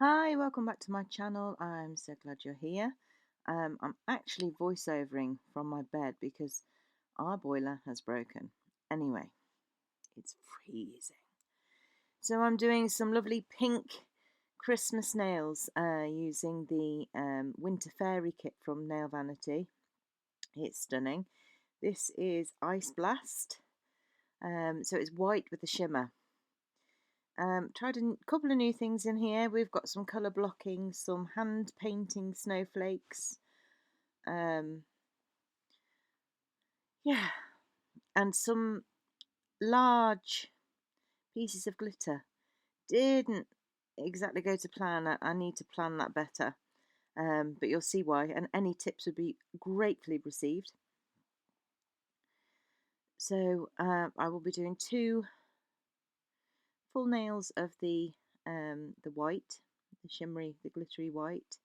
Hi, welcome back to my channel. I'm so glad you're here. I'm actually voiceovering from my bed because our boiler has broken. Anyway, it's freezing. So I'm doing some lovely pink Christmas nails using the Winter Fairy kit from Nail Vanity. It's stunning. This is Ice Blast. So it's white with a shimmer. Tried a couple of new things in here. We've got some colour blocking, some hand painting snowflakes, um, yeah, and some large pieces of glitter. Didn't exactly go to plan. I need to plan that better, but you'll see why. And any tips would be gratefully received. So I will be doing two full nails of the white, the shimmery, the glittery white,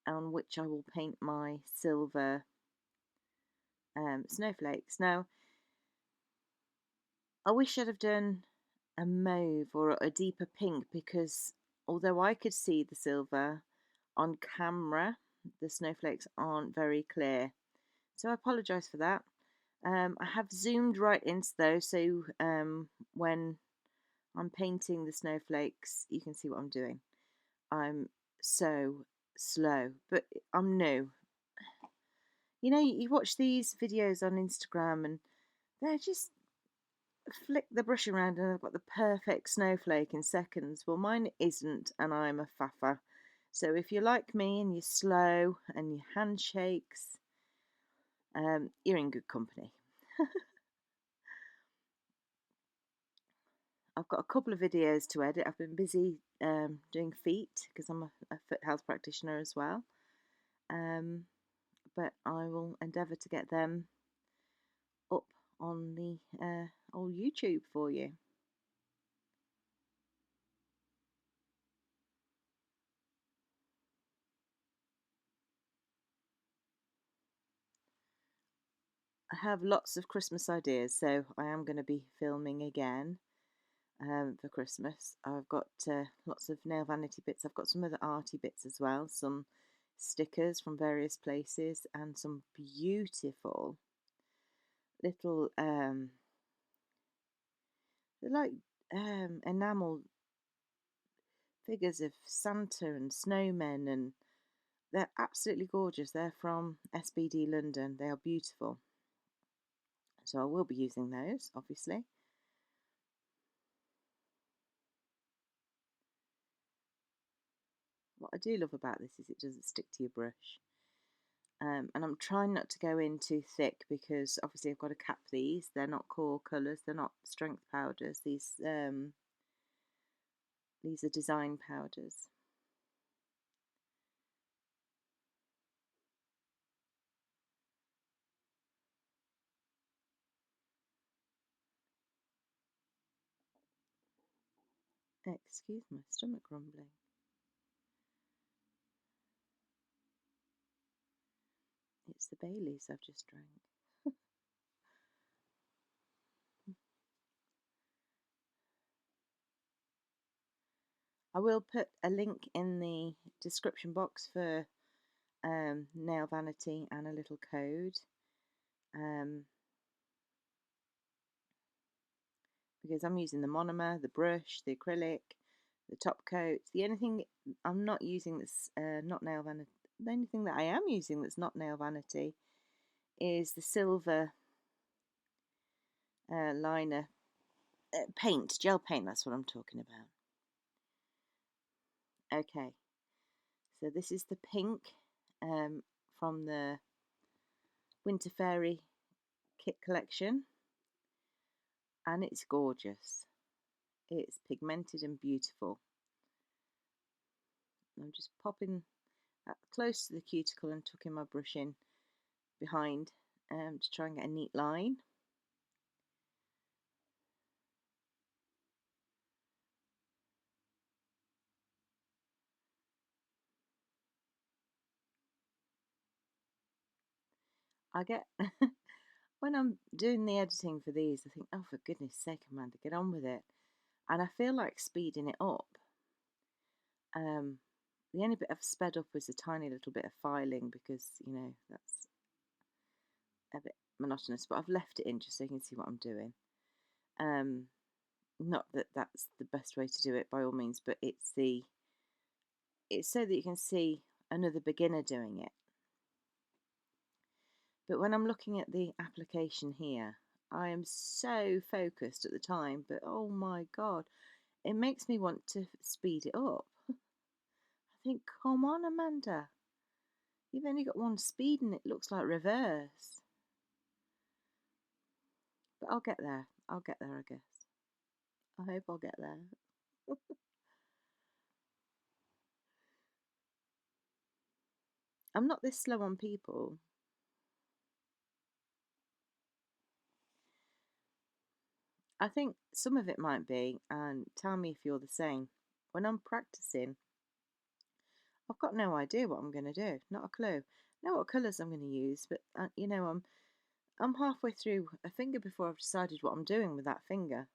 on which I will paint my silver snowflakes. Now, I wish I'd have done a mauve or a deeper pink because although I could see the silver on camera, the snowflakes aren't very clear. So I apologise for that. I have zoomed right into those, so when I'm painting the snowflakes, you can see what I'm doing. I'm so slow, but I'm new. You know, you watch these videos on Instagram and they're just flick the brush around and I've got the perfect snowflake in seconds. Well, mine isn't, and I'm a faffer. So if you're like me and you're slow and your hand shakes, you're in good company. I've got a couple of videos to edit. I've been busy doing feet because I'm a foot health practitioner as well. But I will endeavour to get them up on the old YouTube for you. I have lots of Christmas ideas, so I am going to be filming again for Christmas. I've got lots of nail vanity bits. I've got some other arty bits as well, some stickers from various places, and some beautiful little they're like enamel figures of Santa and snowmen, and they're absolutely gorgeous. They're from SBD London. They are beautiful. So I will be using those, obviously. What I do love about this is it doesn't stick to your brush. And I'm trying not to go in too thick because obviously I've got to cap these. They're not core colours, they're not strength powders. These are design powders. Excuse my stomach rumbling. It's the Baileys I've just drank. I will put a link in the description box for Nail Vanity and a little code. Because I'm using the monomer, the brush, the acrylic, the top coat. The only thing I'm not using that's not Nail Vanity, the only thing that I am using that's not Nail Vanity is the silver liner paint, gel paint, that's what I'm talking about. Okay, so this is the pink from the Winter Fairy kit collection, and it's gorgeous. It's pigmented and beautiful. I'm just popping that close to the cuticle and tucking my brush in behind to try and get a neat line. I get when I'm doing the editing for these, I think, oh, for goodness sake, Amanda, get on with it. And I feel like speeding it up. Um, the only bit I've sped up is a tiny little bit of filing because, that's a bit monotonous, but I've left it in just so you can see what I'm doing. Um, Not that that's the best way to do it by all means, but it's so that you can see another beginner doing it. But when I'm looking at the application here, I am so focused at the time, but oh my God, it makes me want to speed it up. I think, come on, Amanda, you've only got one speed and it looks like reverse. But I'll get there. I'll get there, I guess. I hope I'll get there. I'm not this slow on people. I think some of it might be, and tell me if you're the same. When I'm practicing, I've got no idea what I'm going to do, not a clue. I know what colours I'm going to use, but I'm halfway through a finger before I've decided what I'm doing with that finger.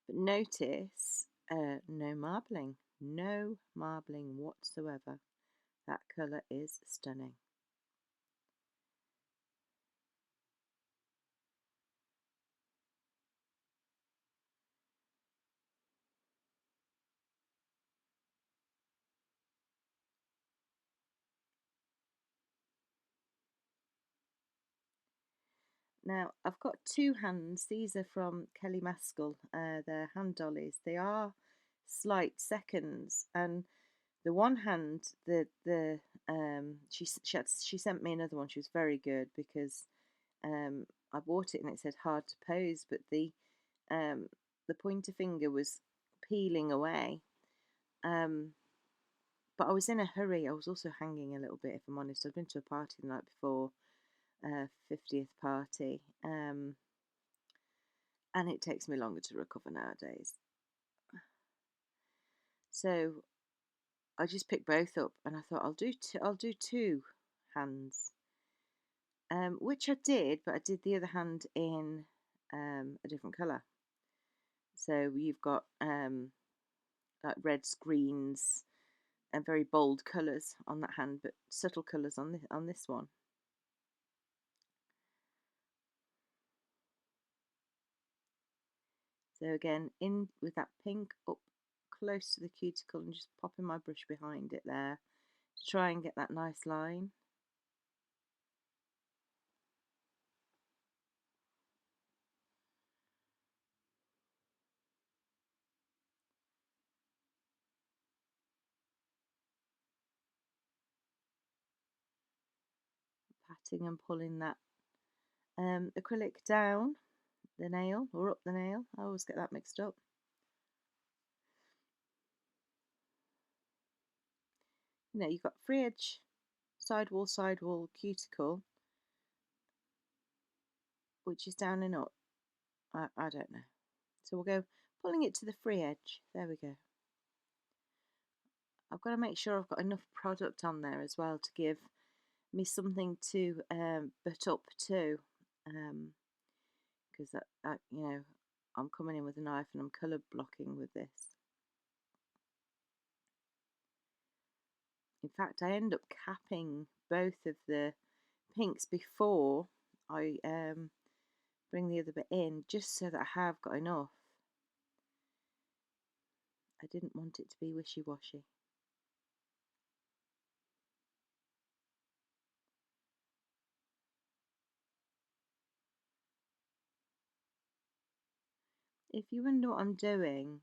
But notice, no marbling whatsoever. That colour is stunning. Now, I've got two hands. These are from Kelly Maskell. They're hand dollies. They are slight seconds, and the one hand, she sent me another one. She was very good because I bought it and it said hard to pose, but um, the pointer finger was peeling away. But I was in a hurry. I was also hanging a little bit, if I'm honest. I'd been to a party the night before, 50th party, and it takes me longer to recover nowadays. So I just picked both up, and I thought I'll do two hands, which I did, but I did the other hand in a different colour. So you've got like reds, greens, and very bold colours on that hand, but subtle colours on this one. So again, in with that pink up close to the cuticle and just popping my brush behind it there to try and get that nice line. Patting and pulling that acrylic down the nail or up the nail. I always get that mixed up. You've got free edge, sidewall, cuticle, which is down and up. I don't know. So we'll go pulling it to the free edge. There we go. I've got to make sure I've got enough product on there as well to give me something to butt up to, because I'm coming in with a knife and I'm colour blocking with this. In fact, I end up capping both of the pinks before I bring the other bit in, just so that I have got enough. I didn't want it to be wishy-washy. If you wonder what I'm doing,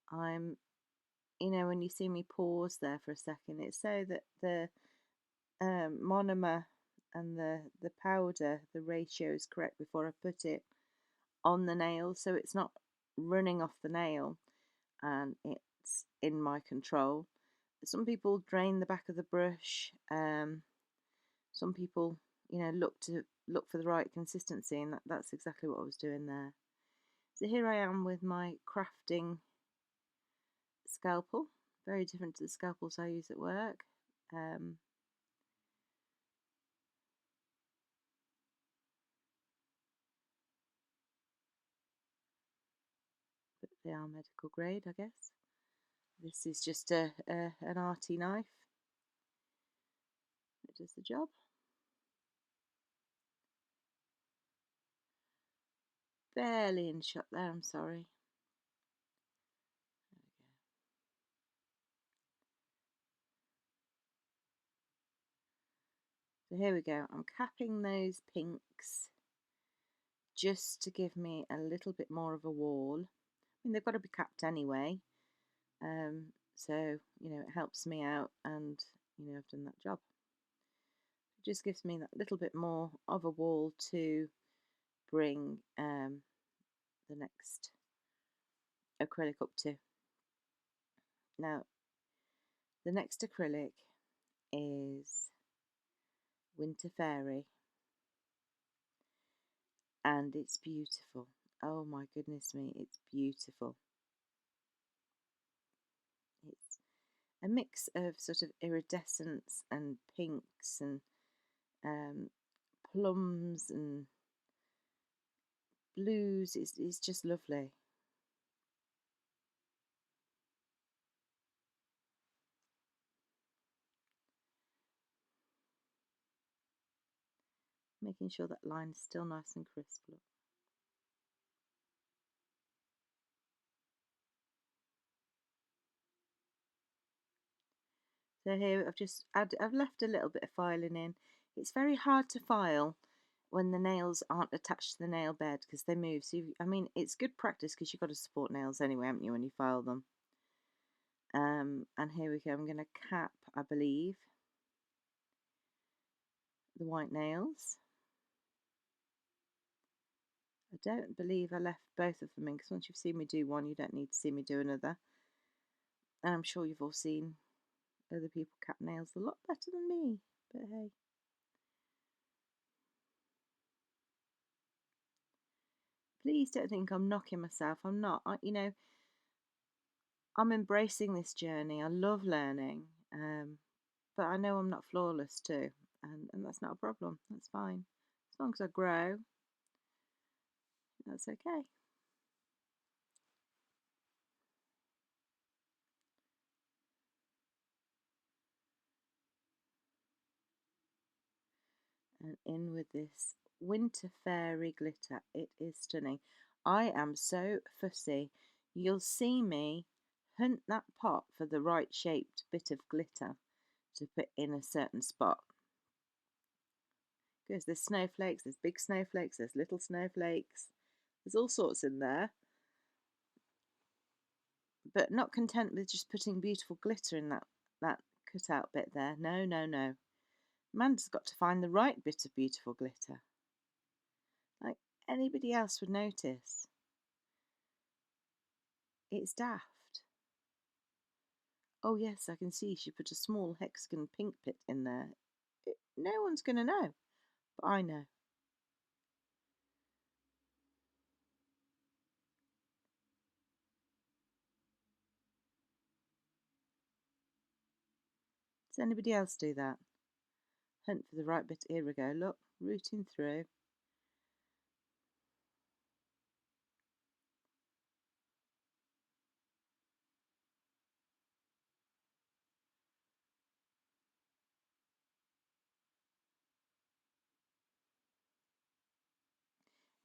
I'm, when you see me pause there for a second, it's so that the monomer and the powder, the ratio is correct before I put it on the nail, so it's not running off the nail and it's in my control. Some people drain the back of the brush. Some people, look for the right consistency, and that's exactly what I was doing there. So here I am with my crafting scalpel, very different to the scalpels I use at work. They are medical grade, I guess. This is just an arty knife. It does the job. Barely in shot there, I'm sorry. There we go. So here we go. I'm capping those pinks just to give me a little bit more of a wall. I mean, they've got to be capped anyway. So, you know, it helps me out, and, you know, I've done that job. It just gives me that little bit more of a wall to bring the next acrylic up to. Now, the next acrylic is Winter Fairy, and it's beautiful. Oh my goodness me, it's beautiful. It's a mix of sort of iridescence and pinks and plums and blues. It's just lovely. Making sure that line is still nice and crisp. Look. So here I've left a little bit of filing in. It's very hard to file when the nails aren't attached to the nail bed because they move. So I mean, it's good practice because you've got to support nails anyway, haven't you, when you file them? And here we go. I'm going to cap, I believe, the white nails. I don't believe I left both of them in because once you've seen me do one, you don't need to see me do another. And I'm sure you've all seen other people cap nails a lot better than me, but hey. Please don't think I'm knocking myself. I'm not. You know, I'm embracing this journey. I love learning, but I know I'm not flawless too, and that's not a problem. That's fine. As long as I grow, that's okay. And in with this Winter Fairy glitter. It is stunning. I am so fussy. You'll see me hunt that pot for the right shaped bit of glitter to put in a certain spot. Because there's snowflakes, there's big snowflakes, there's little snowflakes, there's all sorts in there. But not content with just putting beautiful glitter in that cut out bit there. No, no, no. Amanda's got to find the right bit of beautiful glitter. Like anybody else would notice. It's daft. Oh yes, I can see she put a small hexagon pink bit in there. No one's going to know, but I know. Does anybody else do that? Hunt for the right bit. Here we go. Look, rooting through.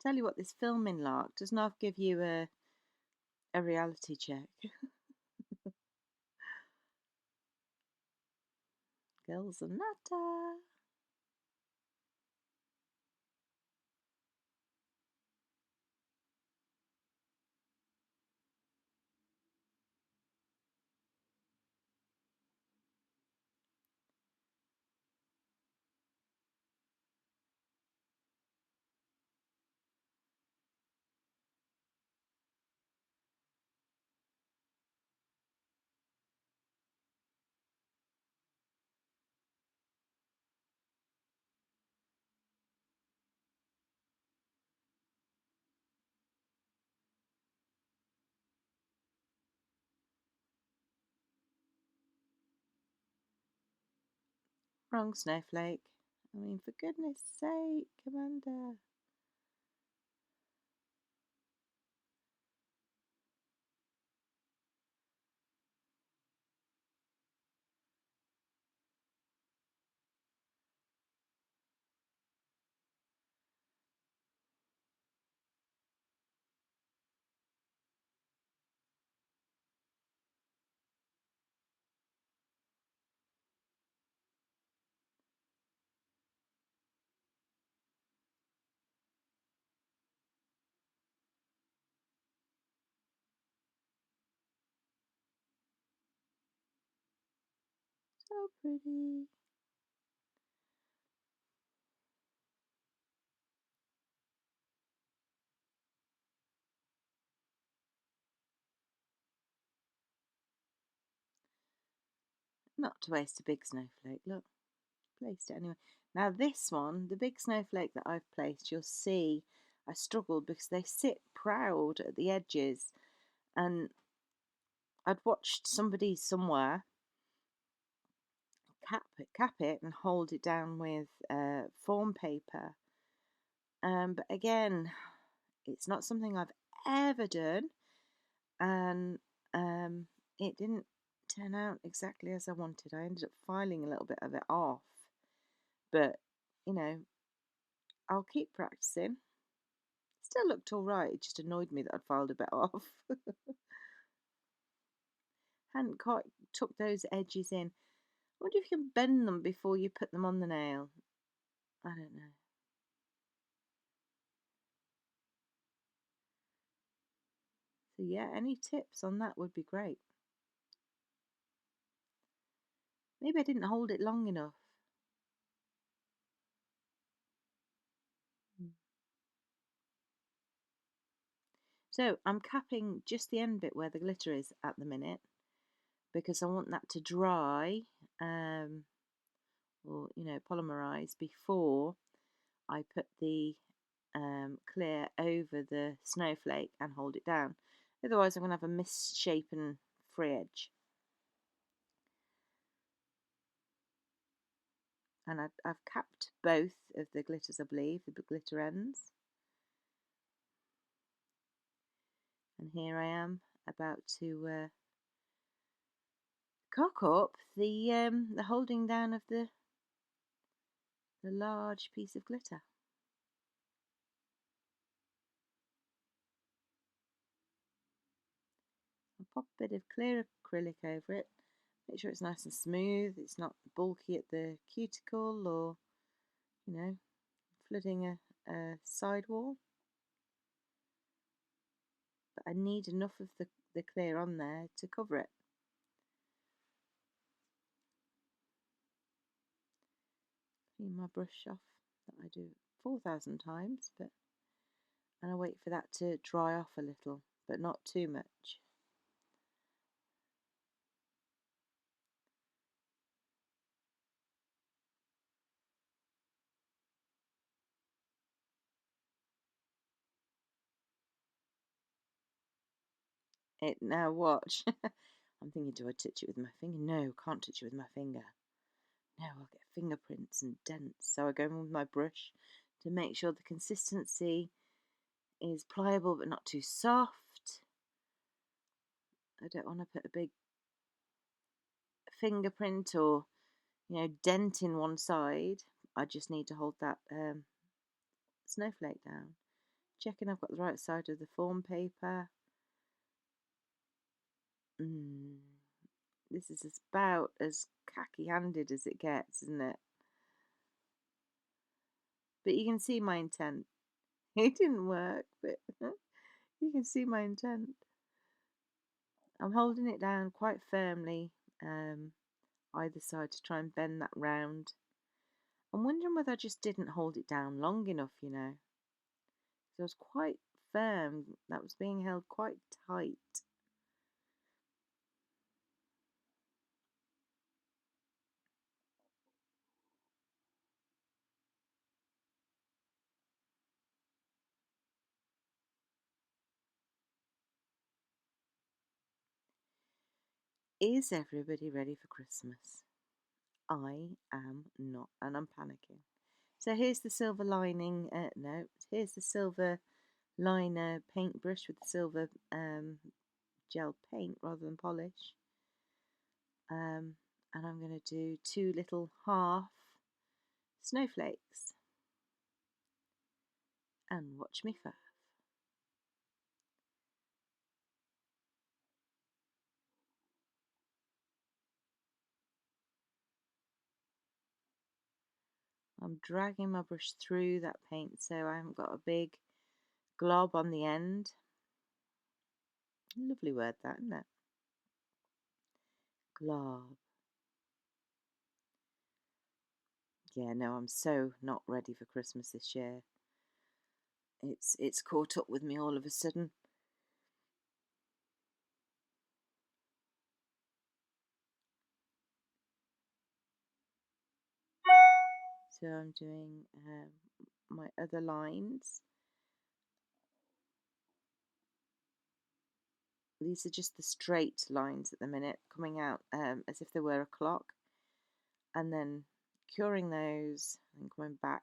Tell you what, this filming lark does not give you a reality check. Girls are nutter. Wrong snowflake. I mean, for goodness sake, Amanda. So pretty. Not to waste a big snowflake. Look, placed it anyway. Now this one, the big snowflake that I've placed, you'll see I struggled because they sit proud at the edges, and I'd watched somebody somewhere cap it and hold it down with form paper. But again, it's not something I've ever done, and it didn't turn out exactly as I wanted. I ended up filing a little bit of it off, but you know, I'll keep practicing. Still looked all right. It just annoyed me that I'd filed a bit off. Hadn't quite tucked those edges in. I wonder if you can bend them before you put them on the nail. I don't know. So yeah, any tips on that would be great. Maybe I didn't hold it long enough. So I'm capping just the end bit where the glitter is at the minute because I want that to dry or polymerize before I put the clear over the snowflake and hold it down. Otherwise I'm going to have a misshapen free edge. And I've capped both of the glitters, I believe, the glitter ends. And here I am about to cock up the holding down of the large piece of glitter. I'll pop a bit of clear acrylic over it, make sure it's nice and smooth, it's not bulky at the cuticle or, flooding a side wall. But I need enough of the clear on there to cover it. Clean my brush off, that I do 4,000 times, and I wait for that to dry off a little, but not too much. Now watch. I'm thinking, do I touch it with my finger? No, can't touch it with my finger. No, I'll get fingerprints and dents. So I go in with my brush to make sure the consistency is pliable but not too soft. I don't want to put a big fingerprint or dent in one side. I just need to hold that snowflake down. Checking I've got the right side of the form paper. This is about as khaki-handed as it gets, isn't it? But you can see my intent. It didn't work, but you can see my intent. I'm holding it down quite firmly, either side, to try and bend that round. I'm wondering whether I just didn't hold it down long enough, So it was quite firm. That was being held quite tight. Is everybody ready for Christmas? I am not, and I'm panicking. So here's the silver lining. No, here's the silver liner paintbrush with the silver gel paint rather than polish. And I'm going to do 2 little half snowflakes. And watch me furth. I'm dragging my brush through that paint so I haven't got a big glob on the end. Lovely word that, isn't it? Glob. Yeah, no, I'm so not ready for Christmas this year. It's caught up with me all of a sudden. So I'm doing my other lines. These are just the straight lines at the minute, coming out as if they were a clock, and then curing those and coming back.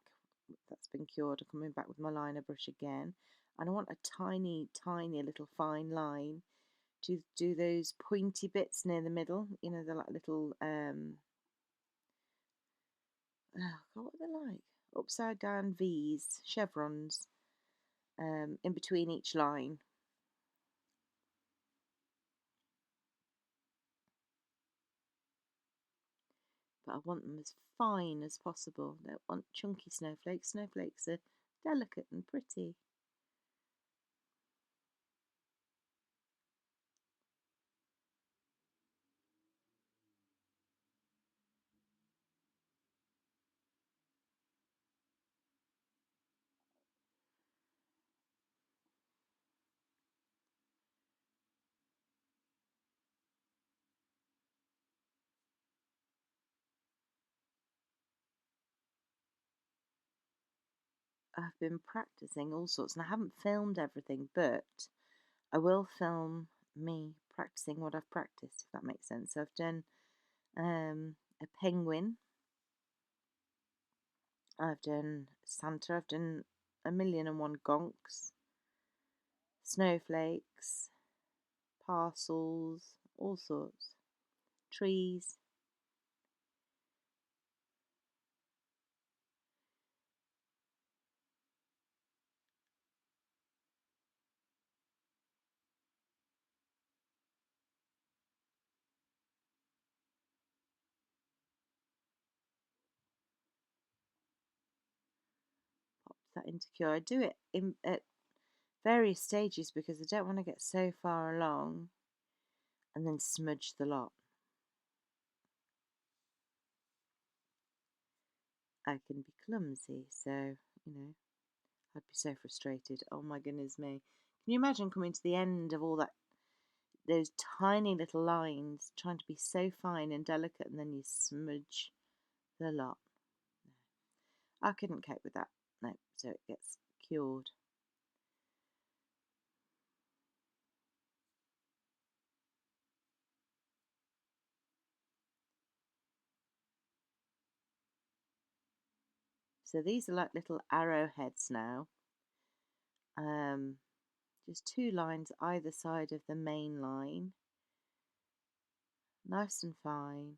That's been cured. I'm coming back with my liner brush again, and I want a tiny, tiny little fine line to do those pointy bits near the middle. You know, they're like little oh God, what are they like? Upside down V's, chevrons, in between each line. But I want them as fine as possible. I don't want chunky snowflakes. Snowflakes are delicate and pretty. I've been practicing all sorts, and I haven't filmed everything, but I will film me practicing what I've practiced, if that makes sense. So I've done a penguin, I've done Santa, I've done a million and one gonks, snowflakes, parcels, all sorts, trees. Pop that into cure. I do it at various stages because I don't want to get so far along and then smudge the lot. I can be clumsy, so I'd be so frustrated. Oh my goodness me. Can you imagine coming to the end of all that, those tiny little lines, trying to be so fine and delicate, and then you smudge the lot? No. I couldn't cope with that. No, so it gets cured. So these are like little arrowheads now. Um, just two lines either side of the main line. Nice and fine.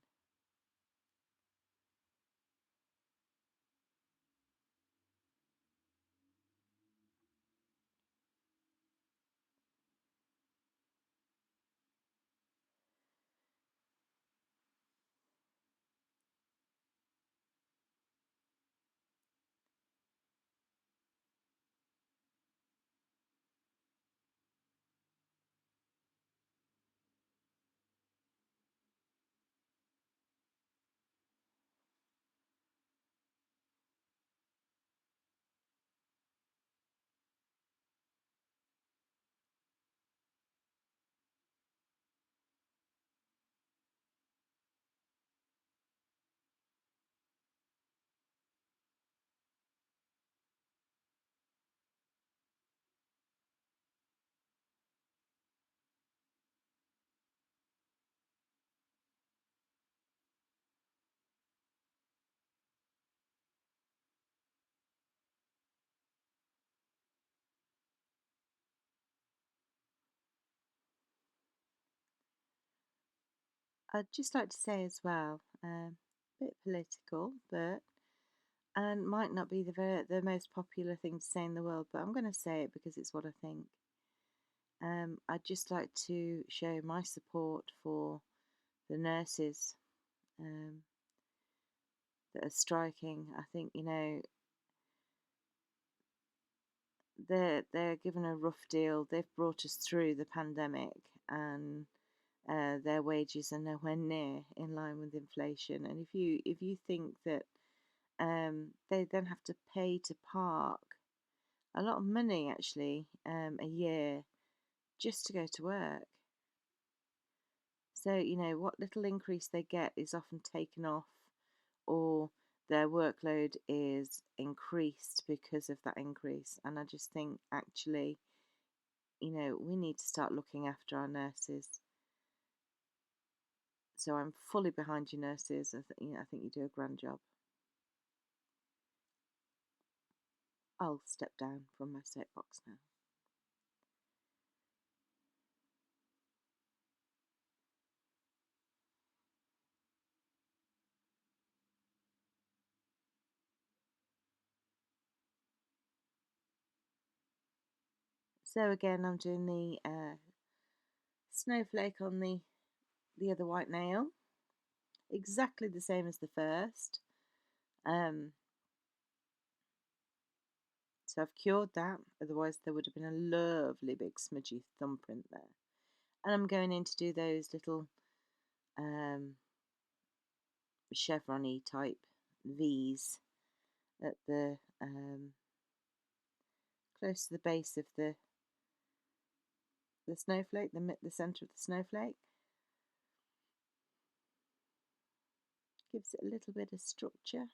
I'd just like to say as well, a bit political, but and might not be the most popular thing to say in the world, but I'm going to say it because it's what I think. I'd just like to show my support for the nurses um, that are striking. I think they're given a rough deal. They've brought us through the pandemic, and their wages are nowhere near in line with inflation. And if you think that they then have to pay to park a lot of money actually a year just to go to work. So, what little increase they get is often taken off, or their workload is increased because of that increase. And I just think actually, we need to start looking after our nurses. So I'm fully behind you, nurses. I think you do a grand job. I'll step down from my soapbox now. So again, I'm doing the snowflake on the other white nail, exactly the same as the first. So I've cured that, otherwise there would have been a lovely big smudgy thumbprint there. And I'm going in to do those little chevron-y type V's at the close to the base of the snowflake, the centre of the snowflake. Gives it a little bit of structure.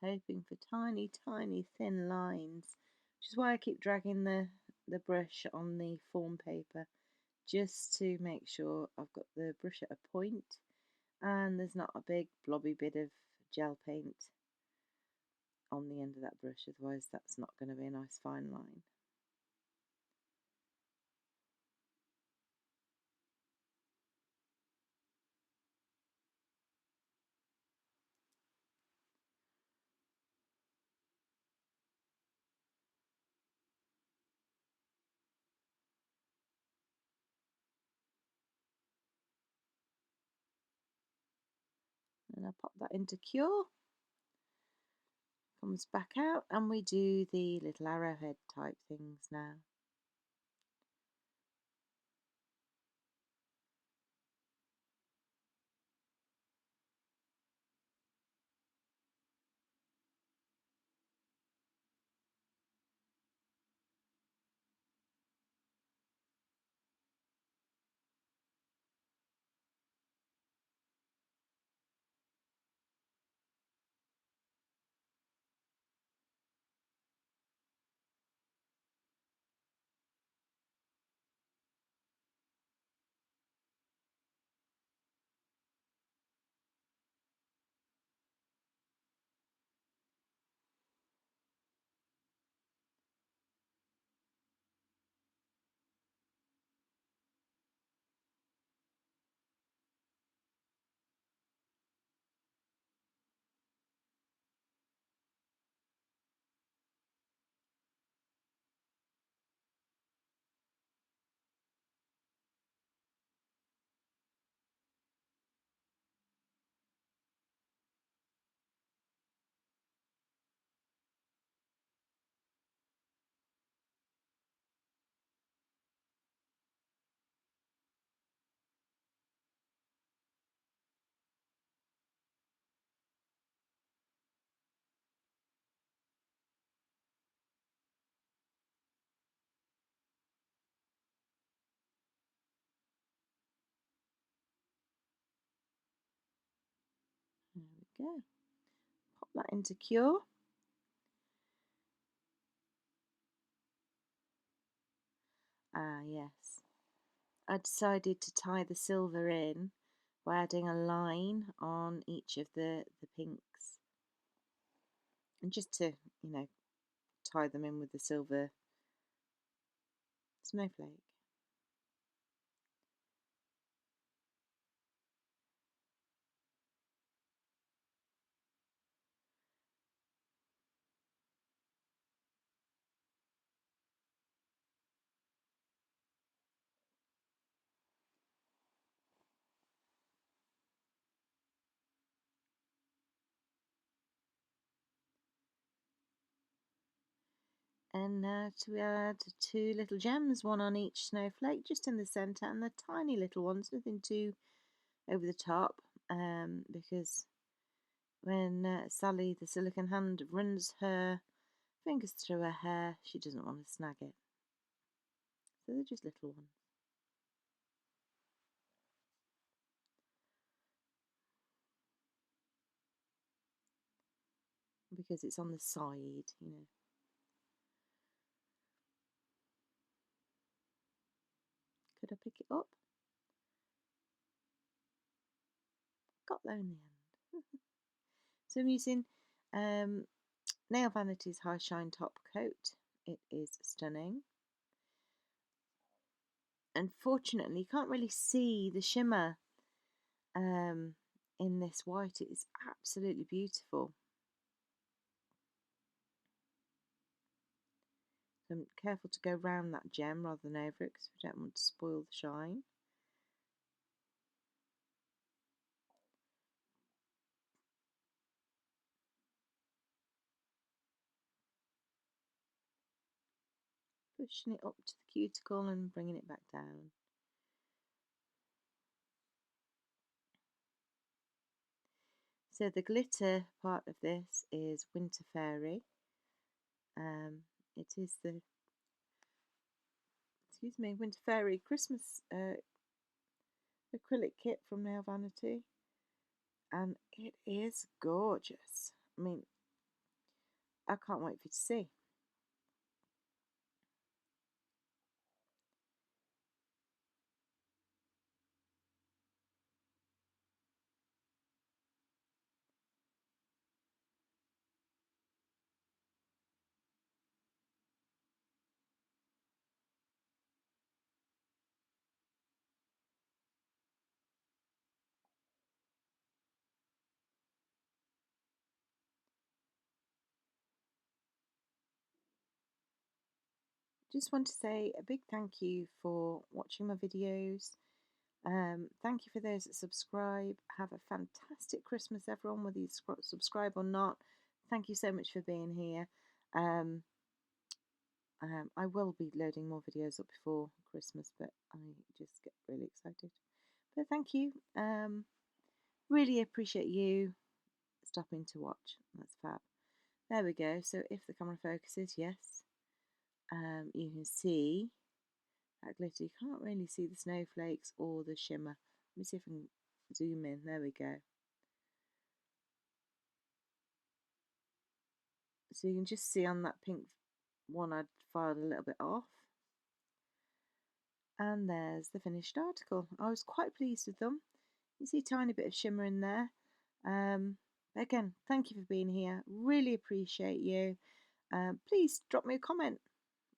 Hoping for tiny, tiny thin lines, which is why I keep dragging the brush on the form paper, just to make sure I've got the brush at a point and there's not a big blobby bit of gel paint on the end of that brush, otherwise that's not going to be a nice fine line. And I pop that into cure, comes back out, and we do the little arrowhead type things now. There we go. Pop that into cure. Ah, yes. I decided to tie the silver in by adding a line on each of the pinks, and just to tie them in with the silver snowflake. then now to add two little gems, one on each snowflake, just in the centre, and the tiny little ones, nothing too over the top, because when Sally, the silicon hand, runs her fingers through her hair, she doesn't want to snag it. So they're just little ones. Because it's on the side, you know. Could I pick it up? Got there in the end. So I'm using Nail Vanity's High Shine Top Coat. It is stunning. Unfortunately, you can't really see the shimmer in this white. It is absolutely beautiful. So I'm careful to go round that gem rather than over it because we don't want to spoil the shine. Pushing it up to the cuticle and bringing it back down. So the glitter part of this is Winter Fairy. It is the Winter Fairy Christmas acrylic kit from Nail Vanity, and it is gorgeous. I mean, I can't wait for you to see. Just want to say a big thank you for watching my videos. Thank you for those that subscribe. Have a fantastic Christmas, everyone, whether you subscribe or not. Thank you so much for being here. Um, I will be loading more videos up before Christmas, but I just get really excited. But thank you. Really appreciate you stopping to watch. That's fab. There we go. So if the camera focuses, yes, you can see that glitter. You can't really see the snowflakes or the shimmer. Let me see if I can zoom in. There we go. So you can just see on that pink one I'd filed a little bit off. And there's the finished article. I was quite pleased with them. You see a tiny bit of shimmer in there. Again, thank you for being here. Really appreciate you. Please drop me a comment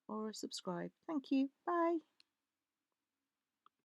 or a subscribe. Thank you. Bye.